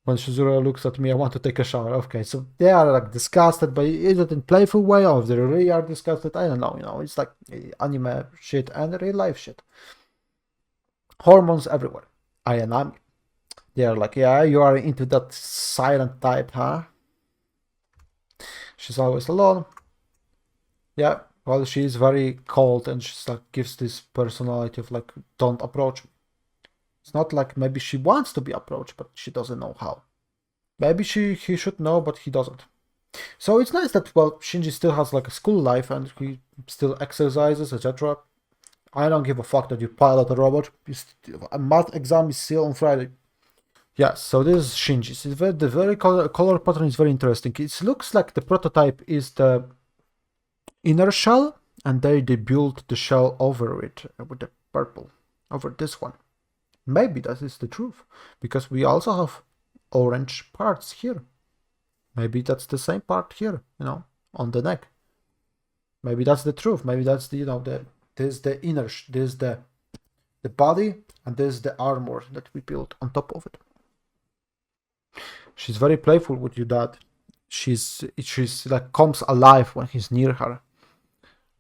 When Shizuru looks at me, I want to take a shower. Okay, so they are like disgusted, but is it in playful way, or if they really are disgusted? I don't know, it's like anime shit and real life shit. Hormones everywhere. Ayanami. They are like, yeah, you are into that silent type, huh? She's always alone. Yeah, well, she is very cold, and she's like gives this personality of like, don't approach me. It's not like maybe she wants to be approached, but she doesn't know how. Maybe he should know, but he doesn't. So it's nice that, well, Shinji still has like a school life and he still exercises, etc. I don't give a fuck that you pilot a robot. A math exam is still on Friday. Yes, so this is Shinji's. The very color pattern is very interesting. It looks like the prototype is the inner shell, and they built the shell over it with the purple, over this one. Maybe that is the truth, because we also have orange parts here. Maybe that's the same part here, on the neck. Maybe that's the truth. Maybe that's the, this is the inner, this is the body, and this is the armor that we built on top of it. She's very playful with you, Dad. She's like comes alive when he's near her,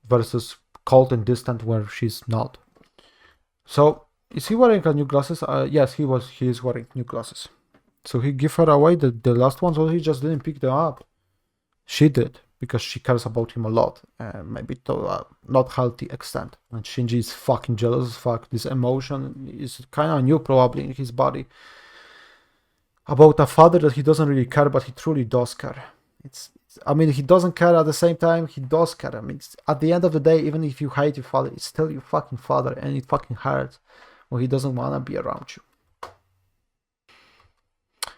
versus cold and distant where she's not. So, is he wearing new glasses? Yes, he is wearing new glasses. So he gave her away the last ones, or he just didn't pick them up? She did, because she cares about him a lot, maybe to a not healthy extent. And Shinji is fucking jealous as fuck. This emotion is kind of new probably in his body. About a father that he doesn't really care, but he truly does care. He doesn't care at the same time, he does care. At the end of the day, even if you hate your father, it's still your fucking father, and it fucking hurts or he doesn't wanna be around you.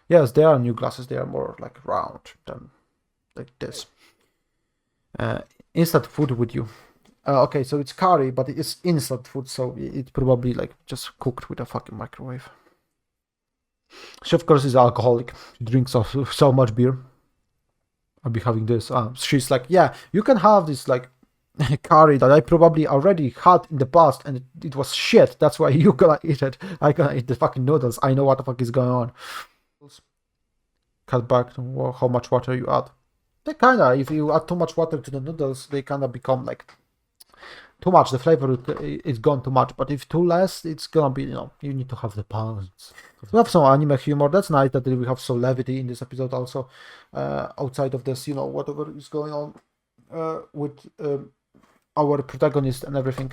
Yes, there are new glasses. They are more like round than like this. Instant food with you. Okay, so it's curry, but it's instant food, so it's probably like just cooked with a fucking microwave. She of course is alcoholic. She drinks so much beer. I'll be having this. She's like, yeah, you can have this like curry that I probably already had in the past and it was shit. That's why you gonna eat it. I gonna eat the fucking noodles. I know what the fuck is going on. Cut back to how much water you add. They kinda, if you add too much water to the noodles, they kinda become like too much. The flavor is gone too much. But if too less, it's gonna be, you need to have the balance. We have some anime humor. That's nice that we have some levity in this episode also. Outside of this, whatever is going on with our protagonist and everything.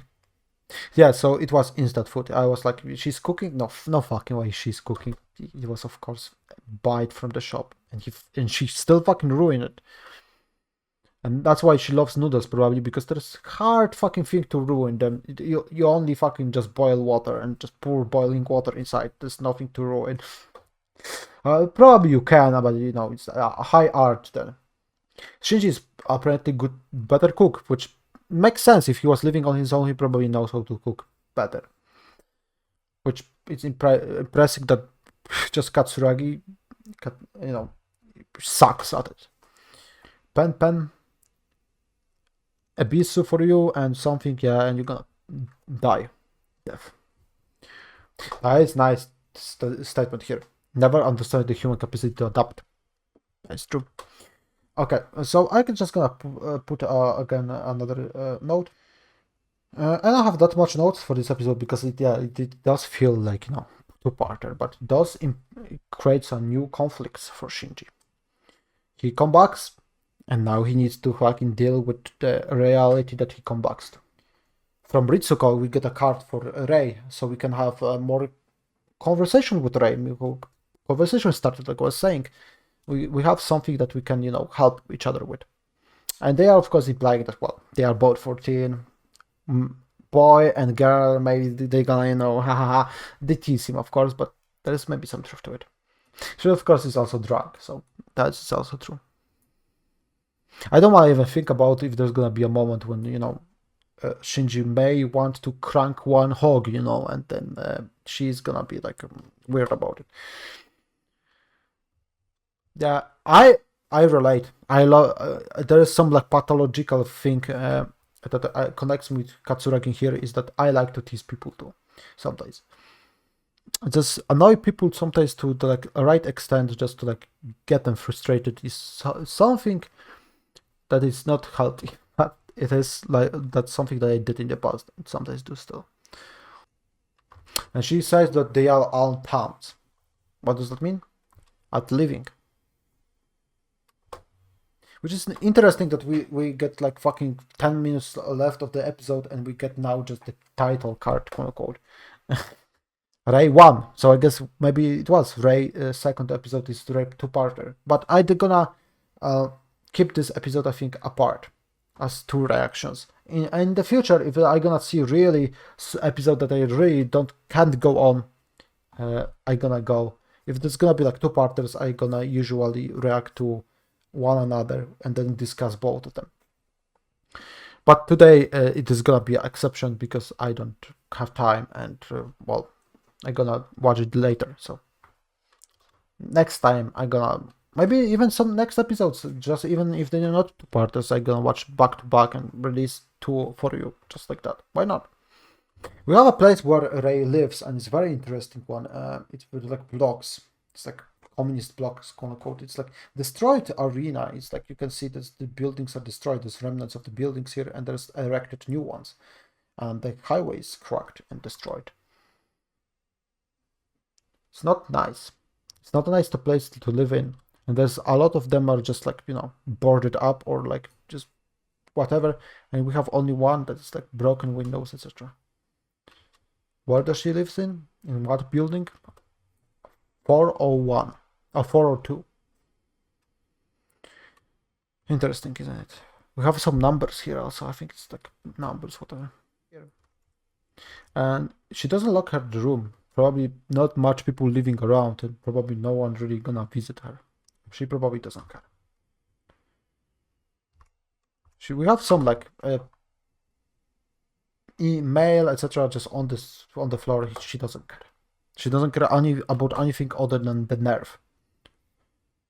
Yeah, so it was instant food. I was like, she's cooking? No fucking way she's cooking. It was, of course, bite from the shop. And she still fucking ruined it. And that's why she loves noodles, probably, because there's hard fucking thing to ruin them. You only fucking just boil water and just pour boiling water inside. There's nothing to ruin. Probably you can, but it's a high art then. Shinji is apparently better cook, which makes sense. If he was living on his own, he probably knows how to cook better. Which is impressive that just Katsuragi, sucks at it. Pen. Abisu for you and something, yeah, and you're gonna die. Death. It's nice statement here. Never understand the human capacity to adapt. That's true. Okay, so I can just gonna put again another note. I don't have that much notes for this episode because it does feel like two-parter, but it does create some new conflicts for Shinji. He comes back, and now he needs to fucking deal with the reality that he comes back to. From Ritsuko, we get a card for Rei, so we can have more conversation with Rei. Conversation started, like I was saying. We have something that we can, help each other with. And they are, of course, implying that, well, they are both 14. Boy and girl, maybe they're gonna, they tease him, of course, but there is maybe some truth to it. She, of course, is also drunk, so that's also true. I don't want to even think about if there's gonna be a moment when, Shinji may want to crank one hog, and then she's gonna be like weird about it. Yeah, I relate. I love. There is some like pathological thing that connects me with Katsuragi here is that I like to tease people too. Sometimes, just annoy people sometimes to the like a right extent, just to like get them frustrated is something that is not healthy. But it is like that's something that I did in the past and sometimes do still. And she says that they are all towns. What does that mean? At living. Which is interesting that we get like fucking 10 minutes left of the episode and we get now just the title card, quote unquote. Ray 1. So I guess maybe it was Ray second episode is Ray 2-parter. But I'm gonna keep this episode, I think, apart as 2 reactions. In the future, if I'm gonna see really episode that I really can't go on, I'm gonna go. If there's gonna be like 2-parters, I'm gonna usually react to one another and then discuss both of them. But today it is gonna be an exception because I don't have time and well, I'm gonna watch it later. So next time I'm gonna maybe even some next episodes, just even if they're not 2-parters, I'm gonna watch back to back and release 2 for you, just like that. Why not? We have a place where Ray lives and it's a very interesting one. It's with like blocks. It's like communist blocks, quote unquote. It's like destroyed arena. It's like you can see that the buildings are destroyed. There's remnants of the buildings here, and there's erected new ones. And the highway is cracked and destroyed. It's not nice. It's not a nice place to live in. And there's a lot of them are just like boarded up or like just whatever. And we have only one that is like broken windows, etc. Where does she live in? In what building? 401. Or 402. Interesting, isn't it? We have some numbers here also. I think it's like numbers, whatever. Here. And she doesn't lock her room. Probably not much people living around, and probably no one really gonna visit her. She probably doesn't care. We have some like email, etc., just on the floor. She doesn't care. She doesn't care about anything other than the nerve.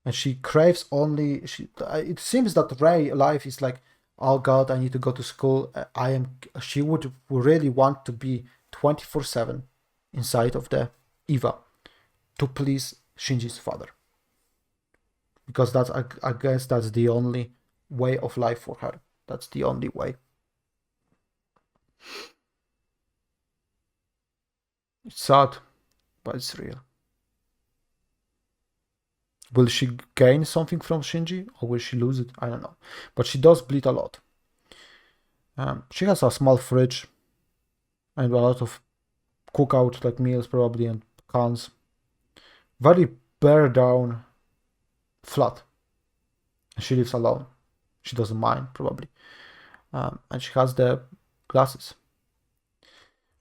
And she craves only. It seems that Ray life is like, oh God, I need to go to school. She would really want to be 24/7 inside of the EVA to please Shinji's father, because I guess that's the only way of life for her. That's the only way. It's sad, but it's real. Will she gain something from Shinji, or will she lose it? I don't know. But she does bleed a lot. She has a small fridge and a lot of cookout like meals probably, and cans. Very bare down flat. She lives alone. She doesn't mind probably. And she has the glasses.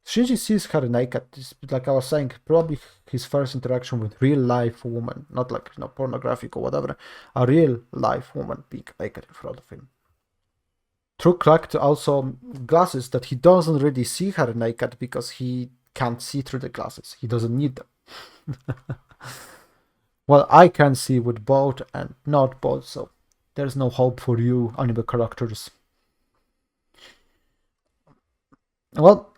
Shinji sees her naked. It's like I was saying, probably his first interaction with real life woman, not like pornographic or whatever. A real life woman being naked in front of him. True cracked also glasses that he doesn't really see her naked because he can't see through the glasses. He doesn't need them. Well, I can see with both and not both, so there's no hope for you anime characters. Well,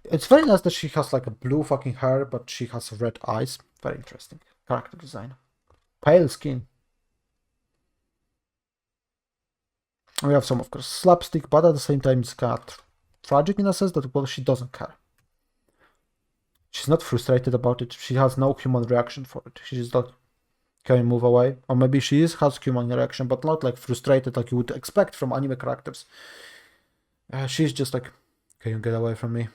it's very nice that she has like a blue fucking hair, but she has red eyes. Very interesting character design. Pale skin. We have some, of course, slapstick, but at the same time it's kind of tragic in a sense that, well, she doesn't care. She's not frustrated about it. She has no human reaction for it. She's like, can you move away? Or maybe she has human reaction, but not like frustrated like you would expect from anime characters. She's just like, can you get away from me?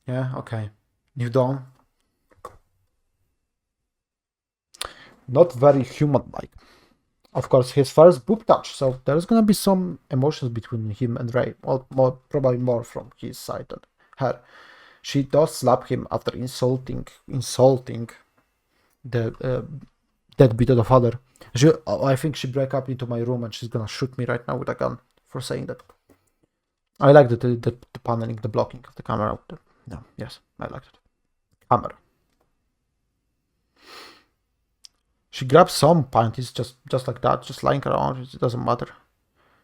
Yeah, okay. You don't. Not very human-like. Of course, his first boob touch, so there's gonna be some emotions between him and Ray. Well, probably more from his side than her. She does slap him after insulting the deadbeat of the father. I think she break up into my room and she's gonna shoot me right now with a gun for saying that. I like the paneling, the blocking of the camera. No, yes, I like it. Camera. She grabs some panties just like that, just lying around. It doesn't matter.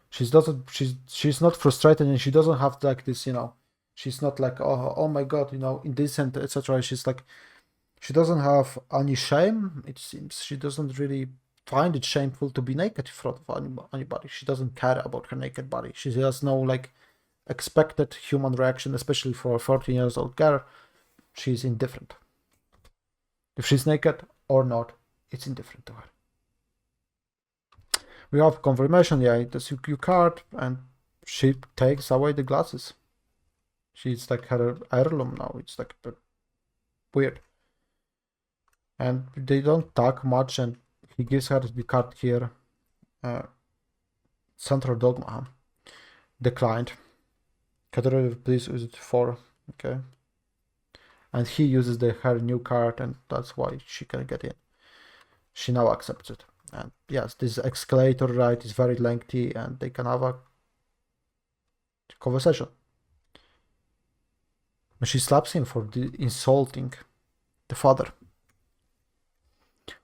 She's not frustrated, and she doesn't have like this, She's not like, oh my god, indecent, etc. She's like, she doesn't have any shame. It seems she doesn't really find it shameful to be naked in front of anybody. She doesn't care about her naked body. She has no like expected human reaction, especially for a 14 years old girl. She's indifferent. If she's naked or not, it's indifferent to her. We have confirmation, yeah, the CQ card, and she takes away the glasses. She's like her heirloom now. It's like weird. And they don't talk much, and he gives her the card here. Central Dogma. Declined. Category, please use it for. Okay. And he uses her new card, and that's why she can get in. She now accepts it. And yes, this escalator ride is very lengthy, and they can have a conversation. But she slaps him for insulting the father.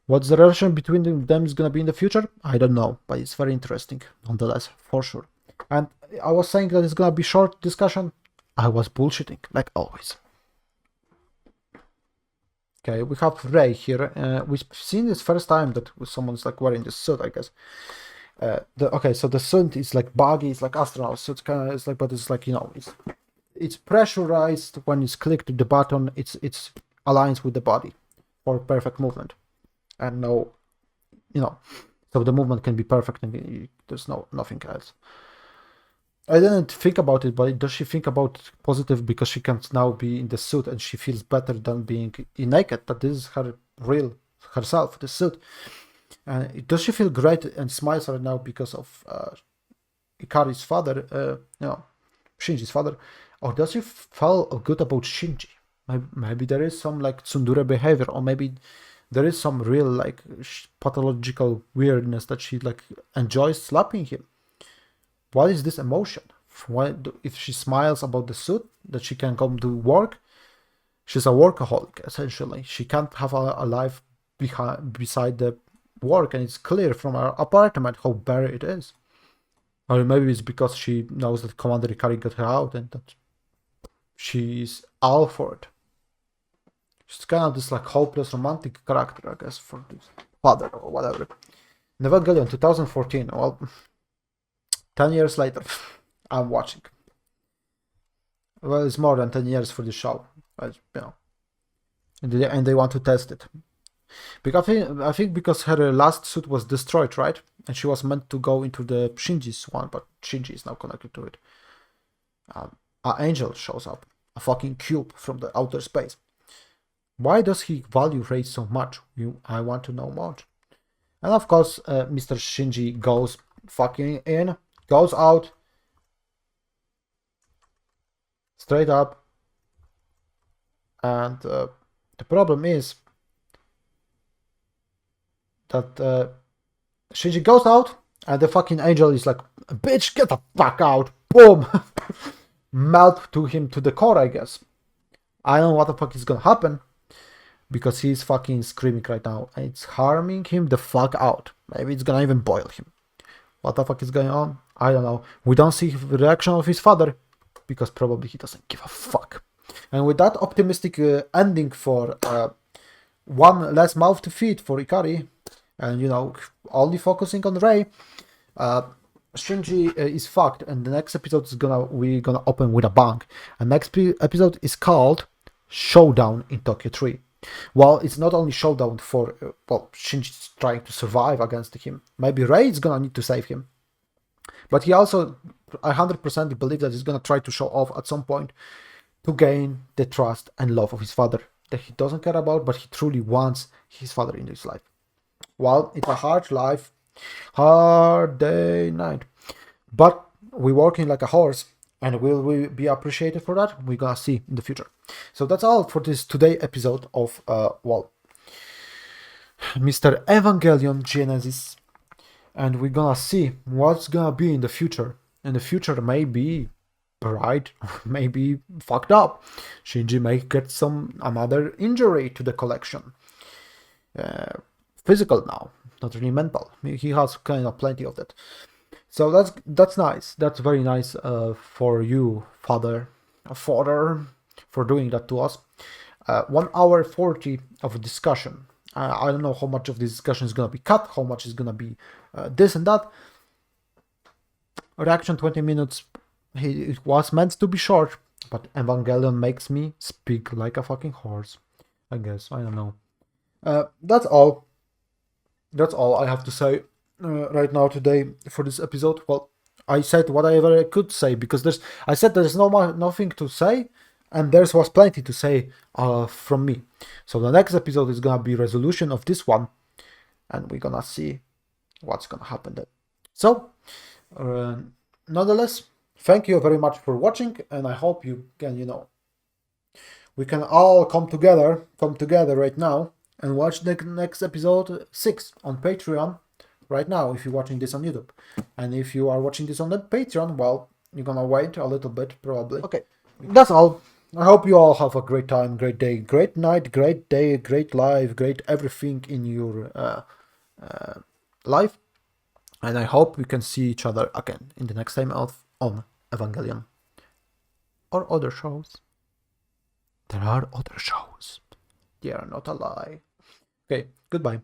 What's the relation between them is gonna be in the future? I don't know, but it's very interesting nonetheless, for sure. And I was saying that it's gonna be short discussion. I was bullshitting, like always. Okay, we have Ray here. We've seen this first time that someone's like wearing this suit, I guess. So the suit is like baggy, it's like astronaut suit, but it's like, it's pressurized. When it's clicked the button, it's aligns with the body for perfect movement, and no, so the movement can be perfect and there's nothing else. I didn't think about it, but does she think about positive because she can now be in the suit and she feels better than being naked? That this is her real herself, the suit. Does she feel great and smiles right now because of Ikari's father? Shinji's father, or does she feel good about Shinji? Maybe there is some like tsundere behavior, or maybe there is some real like pathological weirdness that she like enjoys slapping him. What is this emotion? If she smiles about the suit that she can come to work, she's a workaholic essentially. She can't have a life beside the work, and it's clear from her apartment how bare it is. Or maybe it's because she knows that Commander Ikari got her out and that she's all for it. She's kind of this like hopeless romantic character, I guess, for this father or whatever. Evangelion 2014. Well, 10 years later, I'm watching. Well, it's more than 10 years for the show, as you know. And they want to test it. Because I think because her last suit was destroyed, right? And she was meant to go into the Shinji's one, but Shinji is now connected to it. An angel shows up, a fucking cube from the outer space. Why does he value Rei so much? I want to know more. And of course, Mr. Shinji goes fucking in, goes out, straight up. And the problem is that Shinji goes out, and the fucking angel is like, bitch, get the fuck out. Boom. Melt to him to the core, I guess. I don't know what the fuck is gonna happen, because he's fucking screaming right now, and it's harming him the fuck out. Maybe it's gonna even boil him. What the fuck is going on? I don't know. We don't see the reaction of his father, because probably he doesn't give a fuck. And with that optimistic ending for one less mouth to feed for Ikari, and you know, only focusing on Rei, Shinji is fucked, and the next episode is we're gonna open with a bang. And next episode is called Showdown in Tokyo 3. Well, it's not only showdown for Shinji's trying to survive against him. Maybe Rei is gonna need to save him, but he also 100% believes that he's gonna try to show off at some point to gain the trust and love of his father that he doesn't care about, but he truly wants his father in his life. Well, it's a hard life, hard day, night, but we're working like a horse, and will we be appreciated for that? We're gonna see in the future. So that's all for this today episode of Mr. Evangelion Genesis, and we're gonna see what's gonna be in the future. And the future may be bright, may be fucked up. Shinji may get another injury to the collection. Physical now, not really mental. He has kind of plenty of that. So that's nice. That's very nice for you, father, for doing that to us. 1 hour 40 of a discussion. I don't know how much of this discussion is gonna be cut, how much is gonna be this and that. Reaction 20 minutes. It was meant to be short, but Evangelion makes me speak like a fucking horse, I guess. I don't know. That's all. That's all I have to say right now today for this episode. Well, I said whatever I could say, because I said there's nothing to say, and there was plenty to say from me. So the next episode is gonna be resolution of this one, and we're gonna see what's gonna happen then. So, nonetheless, thank you very much for watching, and I hope you can, we can all come together right now and watch the next episode 6 on Patreon right now, if you're watching this on YouTube. And if you are watching this on the Patreon, well, you're gonna wait a little bit, probably. Okay, that's all. I hope you all have a great time, great day, great night, great day, great life, great everything in your life. And I hope we can see each other again in the next time on Evangelion. Or other shows. There are other shows. They are not a lie. Okay, goodbye.